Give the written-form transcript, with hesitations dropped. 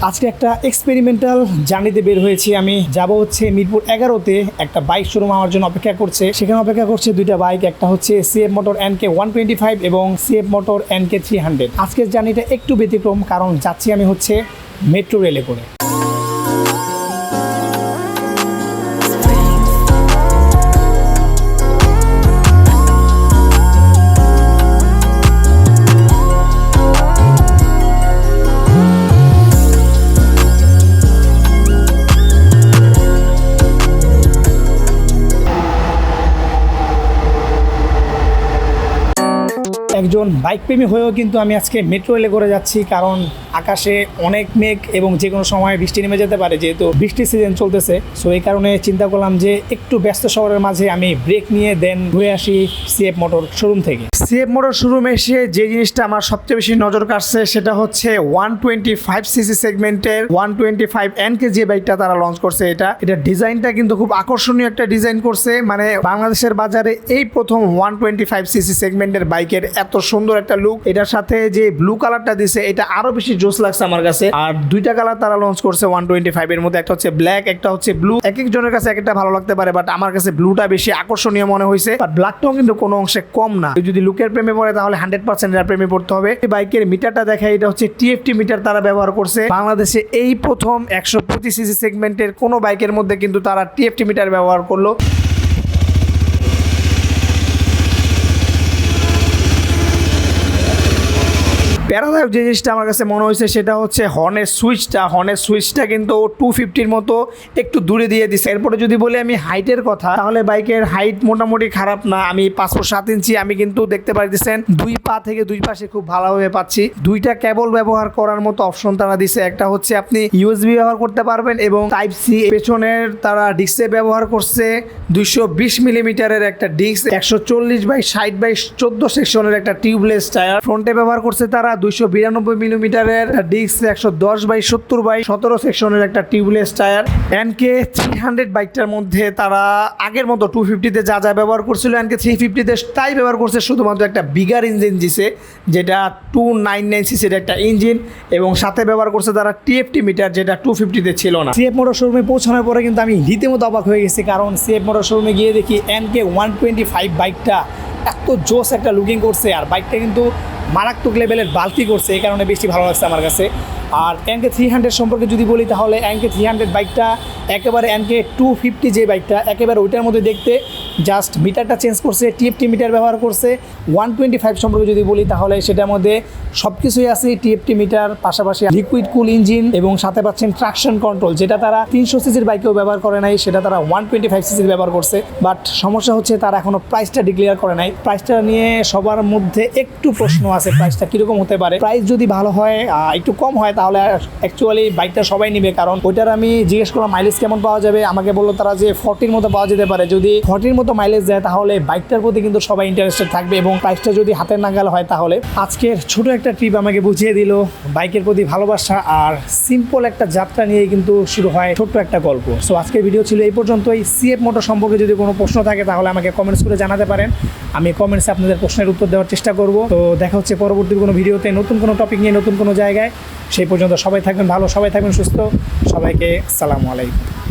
আজকে একটা এক্সপেরিমেন্টাল জার্নিতে বের হয়েছি। আমি যাব হচ্ছে মিরপুর 11-তে একটা বাইক শোরুম আমার জন্য অপেক্ষা করছে। সেখানে অপেক্ষা করছে দুইটা বাইক, একটা হচ্ছে সিএফ মোটর NK 125 এবং সিএফ মোটর NK 300। আজকের জার্নিটা একটু ব্যতিক্রম, কারণ যাচ্ছি আমি হচ্ছে মেট্রো রেলে করে। একজন বাইক প্রেমী হয়েও কিন্তু আমি আজকে মেট্রো রেলে করে যাচ্ছি, কারণ আকাশে অনেক মেঘ এবং যে কোনো সময় বৃষ্টি নেমে যেতে পারে, যেহেতু বৃষ্টির সিজন চলতেছে। সো এই কারণে চিন্তা করলাম যে একটু ব্যস্ত শহরের মাঝে আমি ব্রেক নিয়ে দেন ঘুরে আসি সিএফ মোটর শোরুম থেকে। সিএফ মোটর শোরুমে এসে যে জিনিসটা আমার সবচেয়ে বেশি নজর কাটছে সেটা হচ্ছে 125cc সেগমেন্টের 125 NK যে বাইকটা তারা লঞ্চ করছে। এটা ডিজাইনটা কিন্তু খুব আকর্ষণীয় একটা ডিজাইন করছে। মানে বাংলাদেশের বাজারে এই প্রথম 125cc সেগমেন্টের বাইকের এত সুন্দর একটা লুক। এটার সাথে যে ব্লু কালারটা দিছে এটা আরো বেশি জোস লাগছে আমার কাছে। আর দুইটা কালার তারা লঞ্চ করছে 125 এর মধ্যে, একটা হচ্ছে ব্ল্যাক, একটা হচ্ছে ব্লু। এক একজনের কাছে এক একটা ভালো লাগতে পারে, বাট আমার কাছে ব্লুটা বেশি আকর্ষণীয় মনে হয়েছে। বাট ব্ল্যাকটাও কিন্তু কোনো অংশে কম না। যদি লুকের প্রেমে পড়ে তাহলে 100% এর প্রেমে পড়তে হবে। এই বাইকের মিটারটা দেখা, এটা হচ্ছে TFT মিটার তারা ব্যবহার করছে। বাংলাদেশে এই প্রথম 125cc সেগমেন্টের কোনো বাইকের মধ্যে কিন্তু তারা TFT মিটার ব্যবহার করলো। প্যারাদায়ক যে জিনিসটা আমার কাছে মনে হয়েছে সেটা হচ্ছে হর্নের সুইচটা কিন্তু 250-র মতো একটু দূরে দিয়ে দিছে। এরপরে যদি বলি আমি হাইটের কথা, তাহলে বাইকের হাইট মোটামুটি খারাপ না। আমি 5 ফুট 7 ইঞ্চি আমি কিন্তু দেখতে পারতেছেন দুই পা থেকে দুই পাশে খুব ভালোভাবে পাচ্ছি। দুইটা কেবল ব্যবহার করার মতো অপশন তারা দিছে। একটা হচ্ছে আপনি USB ব্যবহার করতে পারবেন এবং Type-C। পেছনের তারা ডিস্কে ব্যবহার করছে 220 মিলিমিটারের একটা ডিস্ক, 140/60/14 সেকশনের একটা টিউবলেস টায়ার। ফ্রন্টে ব্যবহার করছে তারা 292 মিলিমিটারের ডিস্ক, 110/70/17 সেকশনের একটা টিউবলেস টায়ার। NK 300 বাইকটার মধ্যে তারা আগের মতো 250-তে যা যা ব্যবহার করছিল NK 350-তে তাই ব্যবহার করছে, শুধুমাত্র একটা বিগার ইঞ্জিন দিছে যেটা 299cc-র একটা ইঞ্জিন, এবং সাথে ব্যবহার করছে তারা TFT মিটার যেটা 250-তে ছিল না। সিএফ মোটর শোরুমে পৌঁছানোর পরে কিন্তু আমি রীতিমতো অবাক হয়ে গেছি, কারণ সিএফ মোটর শোরুমে গিয়ে দেখি NK 125 বাইকটা এত জোস একটা লুকিং করছে, আর বাইকটা কিন্তু মারাত্মক লেভেলের বাল্কি করছে। এই কারণে বেশি ভালো লাগছে আমার কাছে। আর NK 300 সম্পর্কে যদি বলি, তাহলে NK 300 বাইকটা একেবারে NK 250 যে বাইকটা একেবারে ওইটার মধ্যে দেখতে, জাস্ট মিটারটা চেঞ্জ করছে, TFT মিটার ব্যবহার করছে। 125 সম্পর্কে যদি বলি, তাহলে সেটার মধ্যে সব কিছুই আছে, TFT মিটার, পাশাপাশি লিকুইড কুল ইঞ্জিন এবং সাথে পাচ্ছেন ট্রাকশন কন্ট্রোল, যেটা তারা 300cc-র বাইকেও ব্যবহার করে নাই, সেটা তারা 125cc-র ব্যবহার করছে। বাট সমস্যা হচ্ছে তারা এখনো প্রাইসটা ডিক্লেয়ার করে নাই। প্রাইসটা নিয়ে সবার মধ্যে একটু প্রশ্ন আছে, প্রাইসটা কীরকম হতে পারে। প্রাইস যদি ভালো হয়, একটু কম হয়, তাহলে অ্যাকচুয়ালি বাইকটা সবাই নিবে। কারণ ওইটার আমি জিজ্ঞেস করলাম মাইলেজ কেমন পাওয়া যাবে, আমাকে বললো তারা যে 40-র মতো পাওয়া যেতে পারে। যদি 40-র মতো মাইলেজ দেয় তাহলে বাইকটার প্রতি কিন্তু সবাই ইন্টারেস্টেড থাকবে, এবং প্রাইসটা যদি হাতের নাগাল হয় তাহলে। আজকের ছোট একটা ট্রিপ আমাকে বুঝিয়ে দিল বাইকের প্রতি ভালোবাসা, আর সিম্পল একটা যাত্রা নিয়ে কিন্তু শুরু হয় ছোট্ট একটা গল্প। সো আজকের ভিডিও ছিল এই পর্যন্তই। সিএফ মোটর সম্পর্কে যদি কোনো প্রশ্ন থাকে তাহলে আমাকে কমেন্টস করে জানাতে পারেন, আমি কমেন্টসে আপনাদের প্রশ্নের উত্তর দেওয়ার চেষ্টা করব। তো দেখা হচ্ছে পরবর্তী কোনো ভিডিওতে, নতুন কোনো টপিক নিয়ে, নতুন কোনো জায়গায়। সেই পর্যন্ত সবাই থাকবেন ভালো, সবাই থাকবেন সুস্থ। সবাইকে আসসালামু আলাইকুম।